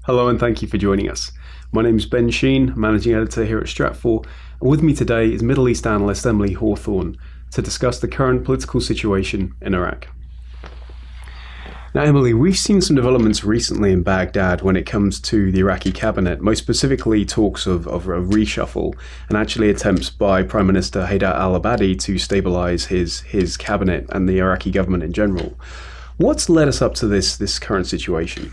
Hello and thank you for joining us. My name is Ben Sheen, Managing Editor here at Stratfor, and with me today is Middle East analyst Emily Hawthorne to discuss the current political situation in Iraq. Now, Emily, we've seen some developments recently in Baghdad when it comes to the Iraqi cabinet, most specifically talks of a reshuffle and actually attempts by Prime Minister Haider al-Abadi to stabilize his cabinet and the Iraqi government in general. What's led us up to this current situation?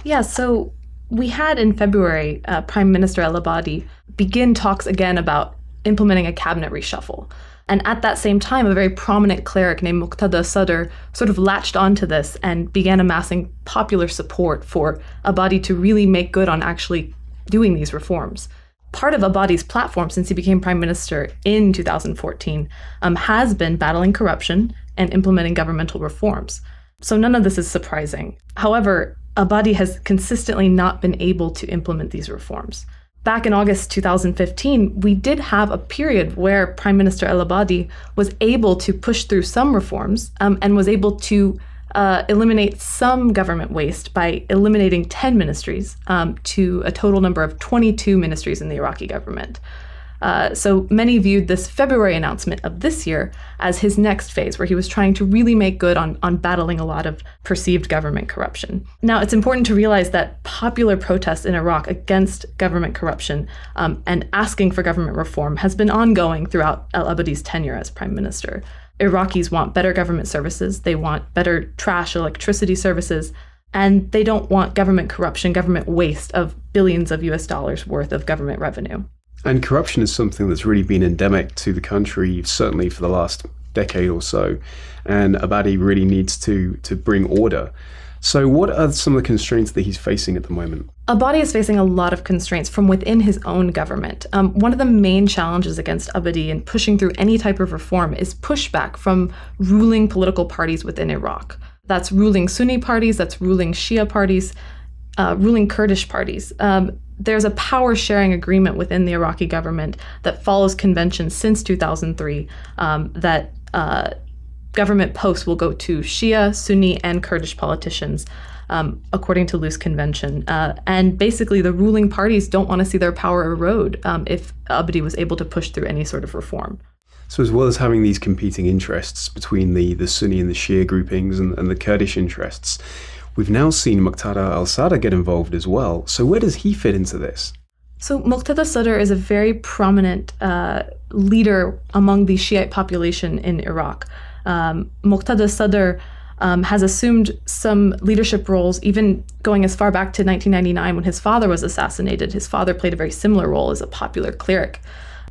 Yeah, so we had in February Prime Minister al-Abadi begin talks again about implementing a cabinet reshuffle. And at that same time, a very prominent cleric named Moqtada alSadr sort of latched onto this and began amassing popular support for Abadi to really make good on actually doing these reforms. Part of Abadi's platform since he became prime minister in 2014 has been battling corruption and implementing governmental reforms. So none of this is surprising. However, Abadi has consistently not been able to implement these reforms. Back in August 2015, we did have a period where Prime Minister al-Abadi was able to push through some reforms and was able to eliminate some government waste by eliminating 10 ministries to a total number of 22 ministries in the Iraqi government. So many viewed this February announcement of this year as his next phase, where he was trying to really make good on battling a lot of perceived government corruption. Now, it's important to realize that popular protest in Iraq against government corruption and asking for government reform has been ongoing throughout al-Abadi's tenure as prime minister. Iraqis want better government services, they want better trash electricity services, and they don't want government corruption, government waste of billions of US dollars worth of government revenue. And corruption is something that's really been endemic to the country, certainly for the last decade or so. And Abadi really needs to bring order. So what are some of the constraints that he's facing at the moment? Abadi is facing a lot of constraints from within his own government. One of the main challenges against Abadi in pushing through any type of reform is pushback from ruling political parties within Iraq. That's ruling Sunni parties, that's ruling Shia parties, ruling Kurdish parties. There's a power-sharing agreement within the Iraqi government that follows conventions since 2003 that government posts will go to Shia, Sunni, and Kurdish politicians, according to loose convention. And basically, the ruling parties don't want to see their power erode if Abadi was able to push through any sort of reform. So as well as having these competing interests between the Sunni and the Shia groupings and the Kurdish interests, we've now seen Moqtada alSadr get involved as well. So where does he fit into this? So Moqtada alSadr is a very prominent leader among the Shiite population in Iraq. Moqtada alSadr has assumed some leadership roles, even going as far back to 1999 when his father was assassinated. His father played a very similar role as a popular cleric.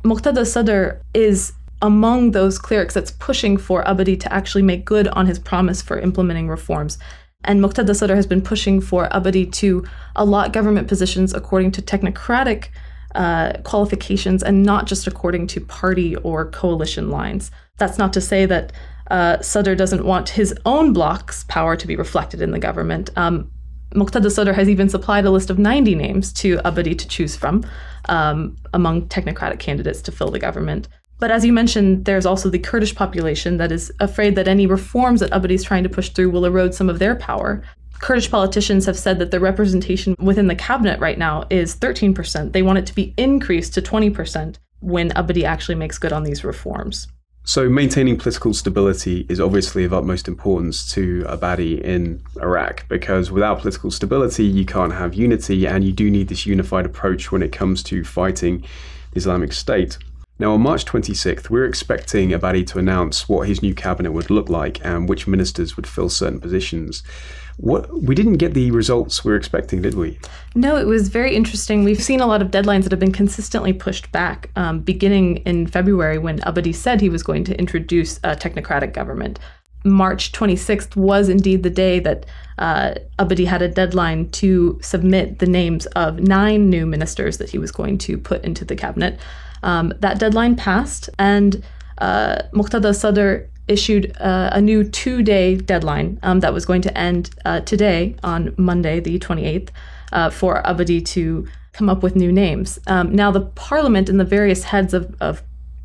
Moqtada alSadr is among those clerics that's pushing for Abadi to actually make good on his promise for implementing reforms. And Moqtada alSadr has been pushing for Abadi to allot government positions according to technocratic qualifications and not just according to party or coalition lines. That's not to say that Sadr doesn't want his own bloc's power to be reflected in the government. Moqtada alSadr has even supplied a list of 90 names to Abadi to choose from among technocratic candidates to fill the government. But as you mentioned, there's also the Kurdish population that is afraid that any reforms that Abadi is trying to push through will erode some of their power. Kurdish politicians have said that the representation within the cabinet right now is 13%. They want it to be increased to 20% when Abadi actually makes good on these reforms. So maintaining political stability is obviously of utmost importance to Abadi in Iraq, because without political stability, you can't have unity, and you do need this unified approach when it comes to fighting the Islamic State. Now, on March 26th, we're expecting Abadi to announce what his new cabinet would look like and which ministers would fill certain positions. We didn't get the results we were expecting, did we? No, it was very interesting. We've seen a lot of deadlines that have been consistently pushed back, beginning in February when Abadi said he was going to introduce a technocratic government. March 26th was indeed the day that Abadi had a deadline to submit the names of 9 new ministers that he was going to put into the cabinet. That deadline passed, and Moqtada alSadr issued a new 2-day deadline that was going to end today on Monday, the 28th, for Abadi to come up with new names. Now, the parliament and the various heads of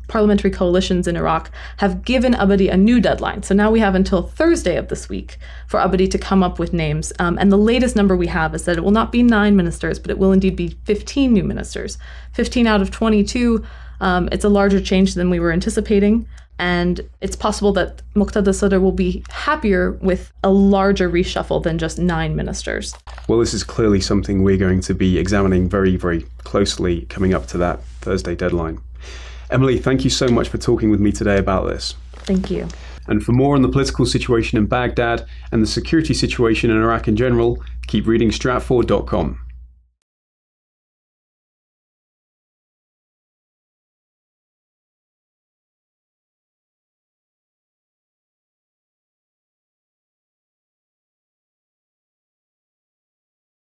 parliamentary coalitions in Iraq have given Abadi a new deadline. So now we have until Thursday of this week for Abadi to come up with names. And the latest number we have is that it will not be 9 ministers, but it will indeed be 15 new ministers. 15 out of 22. It's a larger change than we were anticipating. And it's possible that Moqtada alSadr will be happier with a larger reshuffle than just 9 ministers. Well, this is clearly something we're going to be examining very, very closely coming up to that Thursday deadline. Emily, thank you so much for talking with me today about this. Thank you. And for more on the political situation in Baghdad and the security situation in Iraq in general, keep reading Stratfor.com.